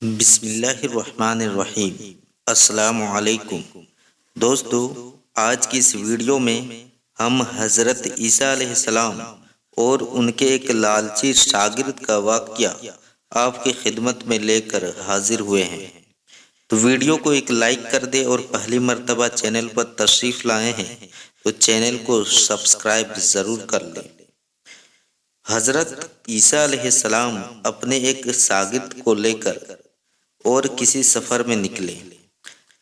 بسم اللہ الرحمن الرحیم۔ السلام علیکم دوستو، آج کی اس ویڈیو میں ہم حضرت عیسیٰ علیہ السلام اور ان کے ایک لالچی شاگرد کا واقعہ آپ کی خدمت میں لے کر حاضر ہوئے ہیں۔ تو ویڈیو کو ایک لائک کر دے اور پہلی مرتبہ چینل پر تشریف لائے ہیں تو چینل کو سبسکرائب ضرور کر لیں۔ حضرت عیسیٰ علیہ السلام اپنے ایک شاگرد کو لے کر اور کسی سفر میں نکلے۔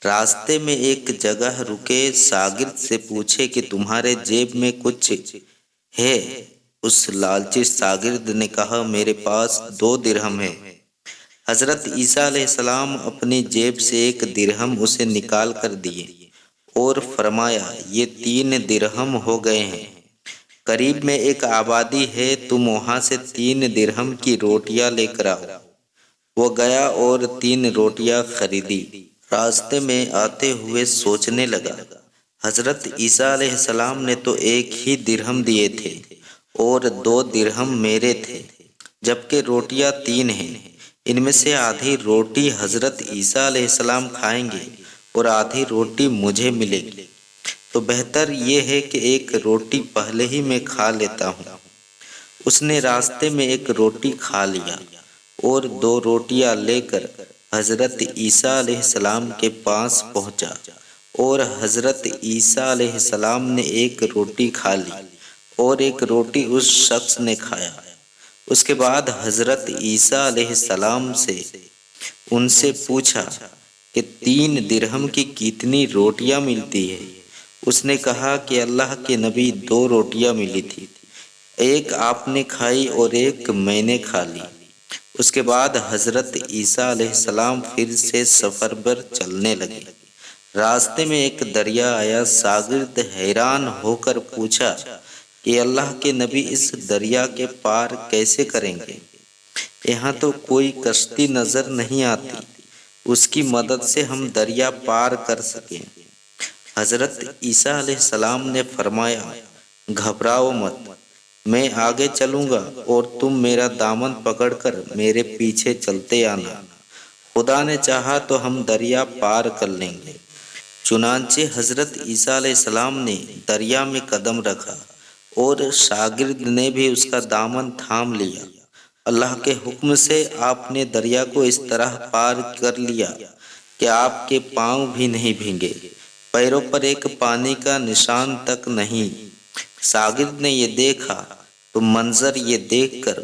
راستے میں ایک جگہ رکے، شاگرد سے پوچھے کہ تمہارے جیب میں کچھ ہے؟ اس لالچی شاگرد نے کہا، میرے پاس 2 درہم ہے۔ حضرت عیسیٰ علیہ السلام اپنی جیب سے 1 درہم اسے نکال کر دیے اور فرمایا، یہ 3 درہم ہو گئے ہیں۔ قریب میں ایک آبادی ہے، تم وہاں سے 3 درہم کی روٹیاں لے کر آؤ۔ وہ گیا اور 3 روٹیاں خریدی۔ راستے میں آتے ہوئے سوچنے لگا، حضرت عیسیٰ علیہ السلام نے تو 1 ہی درہم دیے تھے اور 2 درہم میرے تھے، جبکہ روٹیاں 3 ہیں۔ ان میں سے آدھی روٹی حضرت عیسیٰ علیہ السلام کھائیں گے اور آدھی روٹی مجھے ملے گی، تو بہتر یہ ہے کہ 1 روٹی پہلے ہی میں کھا لیتا ہوں۔ اس نے راستے میں 1 روٹی کھا لیا اور 2 روٹیاں لے کر حضرت عیسیٰ علیہ السلام کے پاس پہنچا، اور حضرت عیسیٰ علیہ السلام نے 1 روٹی کھا لی اور 1 روٹی اس شخص نے کھایا۔ اس کے بعد حضرت عیسیٰ علیہ السلام سے ان سے پوچھا کہ 3 درہم کی کتنی روٹیاں ملتی ہے؟ اس نے کہا کہ اللہ کے نبی 2 روٹیاں ملی تھی، 1 آپ نے کھائی اور 1 میں نے کھا لی۔ اس کے بعد حضرت عیسیٰ علیہ السلام پھر سے سفر پر چلنے لگے۔ راستے میں ایک دریا آیا، شاگرد حیران ہو کر پوچھا کہ اللہ کے نبی اس دریا کے پار کیسے کریں گے؟ یہاں تو کوئی کشتی نظر نہیں آتی، اس کی مدد سے ہم دریا پار کر سکیں۔ حضرت عیسیٰ علیہ السلام نے فرمایا، گھبراؤ مت، میں آگے چلوں گا اور تم میرا دامن پکڑ کر میرے پیچھے چلتے آنا، خدا نے چاہا تو ہم دریا پار کر لیں گے۔ چنانچہ حضرت عیسیٰ علیہ السلام نے دریا میں قدم رکھا اور شاگرد نے بھی اس کا دامن تھام لیا۔ اللہ کے حکم سے آپ نے دریا کو اس طرح پار کر لیا کہ آپ کے پاؤں بھی نہیں بھیگے، پیروں پر ایک پانی کا نشان تک نہیں۔ شاگرد نے یہ دیکھا تو منظر یہ دیکھ کر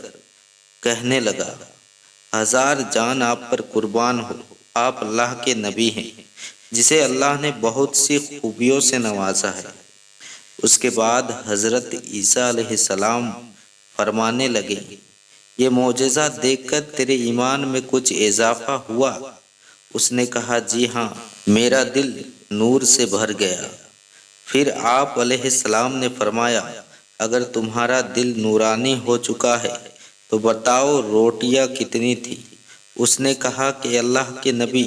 کہنے لگا، 1000 جان آپ پر قربان ہو، آپ اللہ کے نبی ہیں جسے اللہ نے بہت سی خوبیوں سے نوازا ہے۔ اس کے بعد حضرت عیسیٰ علیہ السلام فرمانے لگے، یہ معجزہ دیکھ کر تیرے ایمان میں کچھ اضافہ ہوا؟ اس نے کہا، جی ہاں، میرا دل نور سے بھر گیا۔ پھر آپ علیہ السلام نے فرمایا، اگر تمہارا دل نورانی ہو چکا ہے تو بتاؤ روٹیاں کتنی تھی؟ اس نے کہا کہ اللہ کے نبی،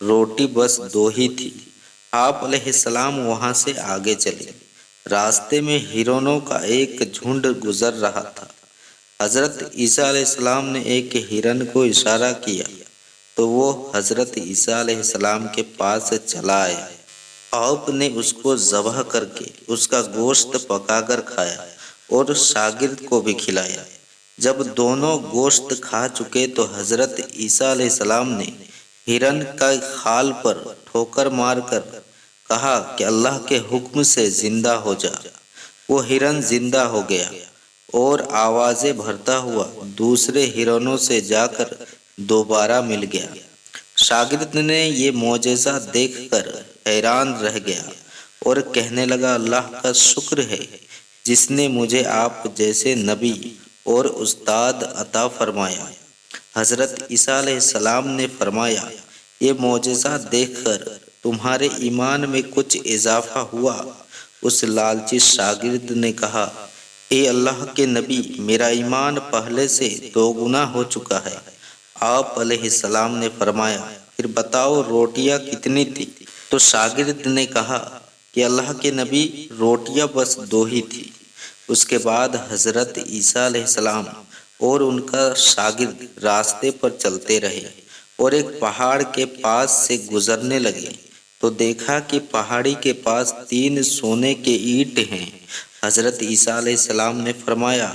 روٹی بس 2 ہی تھی۔ آپ علیہ السلام وہاں سے آگے چلے۔ راستے میں ہرنوں کا ایک جھنڈ گزر رہا تھا۔ حضرت عیسیٰ علیہ السلام نے ایک ہرن کو اشارہ کیا تو وہ حضرت عیسیٰ علیہ السلام کے پاس چلا آیا۔ آپ نے اس کو ذبح کر کے اس کا گوشت پکا کر کھایا اور شاگرد کو بھی کھلایا۔ جب دونوں گوشت کھا چکے تو حضرت عیسیٰ علیہ السلام نے ہرن کا خال پر ٹھوکر مار کر کہا کہ اللہ کے حکم سے زندہ ہو جا۔ وہ ہرن زندہ ہو گیا اور آوازیں بھرتا ہوا دوسرے ہرنوں سے جا کر دوبارہ مل گیا۔ شاگرد نے یہ معجزہ دیکھ کر حیران رہ گیا اور کہنے لگا، اللہ کا شکر ہے جس نے مجھے آپ جیسے نبی اور استاد عطا فرمایا۔ حضرت عیسیٰ علیہ السلام نے فرمایا، یہ معجزہ دیکھ کر تمہارے ایمان میں کچھ اضافہ ہوا؟ اس لالچی شاگرد نے کہا، اے اللہ کے نبی، میرا ایمان پہلے سے 2 گنا ہو چکا ہے۔ آپ علیہ السلام نے فرمایا، پھر بتاؤ روٹیاں کتنی تھی؟ تو شاگرد نے کہا کہ اللہ کے نبی، روٹیاں بس 2 ہی تھی۔ اس کے بعد حضرت عیسیٰ علیہ السلام اور ان کا شاگرد راستے پر چلتے رہے اور ایک پہاڑ کے پاس سے گزرنے لگے تو دیکھا کہ پہاڑی کے پاس 3 سونے کے اینٹ ہیں۔ حضرت عیسیٰ علیہ السلام نے فرمایا،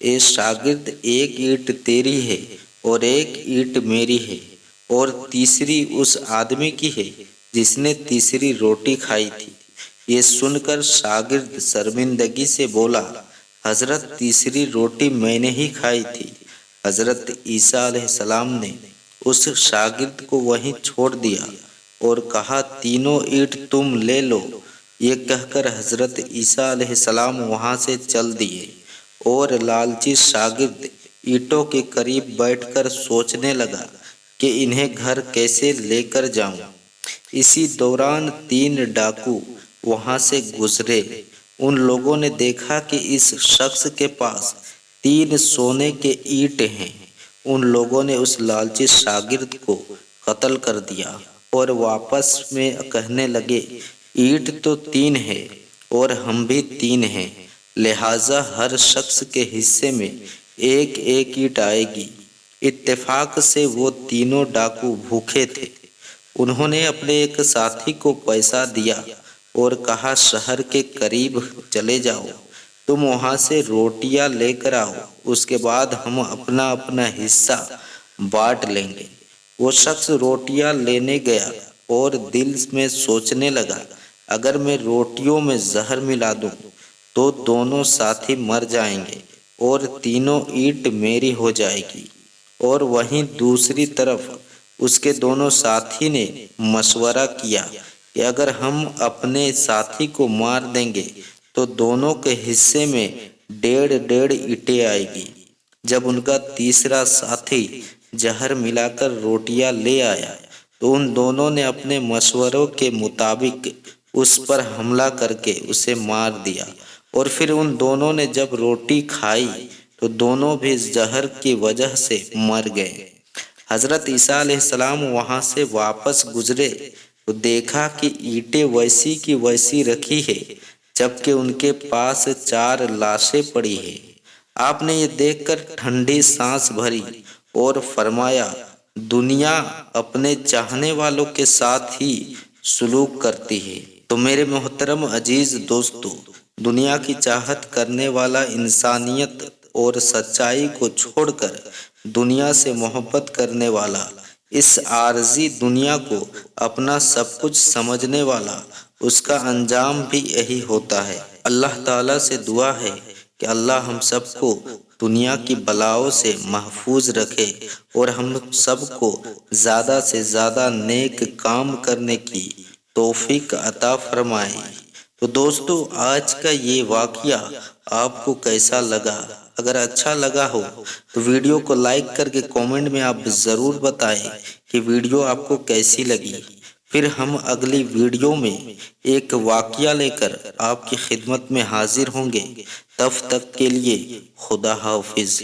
اے شاگرد، ایک اینٹ تیری ہے اور ایک اینٹ میری ہے، اور تیسری اس آدمی کی ہے جس نے تیسری روٹی کھائی تھی۔ یہ سن کر شاگرد شرمندگی سے بولا، حضرت تیسری روٹی میں نے ہی کھائی تھی۔ حضرت عیسیٰ علیہ السلام نے اس شاگرد کو وہیں چھوڑ دیا اور کہا، تینوں اینٹ تم لے لو۔ یہ کہہ کر حضرت عیسیٰ علیہ السلام وہاں سے چل دیے اور لالچی شاگرد اینٹوں کے قریب بیٹھ کر سوچنے لگا کہ انہیں گھر کیسے لے کر جاؤں۔ اسی دوران 3 ڈاکو وہاں سے گزرے۔ ان لوگوں نے دیکھا کہ اس شخص کے پاس 3 سونے کے اینٹ ہیں۔ ان لوگوں نے اس لالچی شاگرد کو قتل کر دیا اور واپس میں کہنے لگے، اینٹ تو 3 ہے اور ہم بھی 3 ہیں، لہٰذا ہر شخص کے حصے میں ایک ایک اینٹ آئے گی۔ اتفاق سے وہ تینوں ڈاکو بھوکے تھے۔ انہوں نے اپنے ایک ساتھی کو پیسہ دیا اور کہا، شہر کے قریب چلے جاؤ، تم وہاں سے روٹیاں لے کر آؤ، اس کے بعد ہم اپنا اپنا حصہ بانٹ لیں گے۔ وہ شخص روٹیاں لینے گیا اور دل میں سوچنے لگا، اگر میں روٹیوں میں زہر ملا دوں تو دونوں ساتھی مر جائیں گے اور تینوں اینٹ میری ہو جائے گی۔ اور وہیں دوسری طرف اس کے دونوں ساتھی نے مشورہ کیا کہ اگر ہم اپنے ساتھی کو مار دیں گے تو دونوں کے حصے میں 1.5 اینٹیں آئے گی۔ جب ان کا تیسرا ساتھی زہر ملا کر روٹیاں لے آیا تو ان دونوں نے اپنے مشوروں کے مطابق اس پر حملہ کر کے اسے مار دیا، اور پھر ان دونوں نے جب روٹی کھائی تو دونوں بھی زہر کی وجہ سے مر گئے۔ حضرت عیسیٰ علیہ السلام وہاں سے واپس گزرے تو دیکھا کہ اینٹیں ویسی کی ویسی رکھی ہے، جبکہ ان کے پاس 4 لاشیں پڑی ہیں۔ آپ نے یہ دیکھ کر ٹھنڈی سانس بھری اور فرمایا، دنیا اپنے چاہنے والوں کے ساتھ ہی سلوک کرتی ہے۔ تو میرے محترم عزیز دوستو، دنیا کی چاہت کرنے والا انسانیت اور سچائی کو چھوڑ کر دنیا سے محبت کرنے والا، اس عارضی دنیا کو اپنا سب کچھ سمجھنے والا، اس کا انجام بھی یہی ہوتا ہے۔ اللہ تعالیٰ سے دعا ہے کہ اللہ ہم سب کو دنیا کی بلاؤں سے محفوظ رکھے اور ہم سب کو زیادہ سے زیادہ نیک کام کرنے کی توفیق عطا فرمائے۔ تو دوستو، آج کا یہ واقعہ آپ کو کیسا لگا؟ اگر اچھا لگا ہو تو ویڈیو کو لائک کر کے کامنٹ میں آپ ضرور بتائیں کہ ویڈیو آپ کو کیسی لگی۔ پھر ہم اگلی ویڈیو میں ایک واقعہ لے کر آپ کی خدمت میں حاضر ہوں گے۔ تب تک کے لیے خدا حافظ۔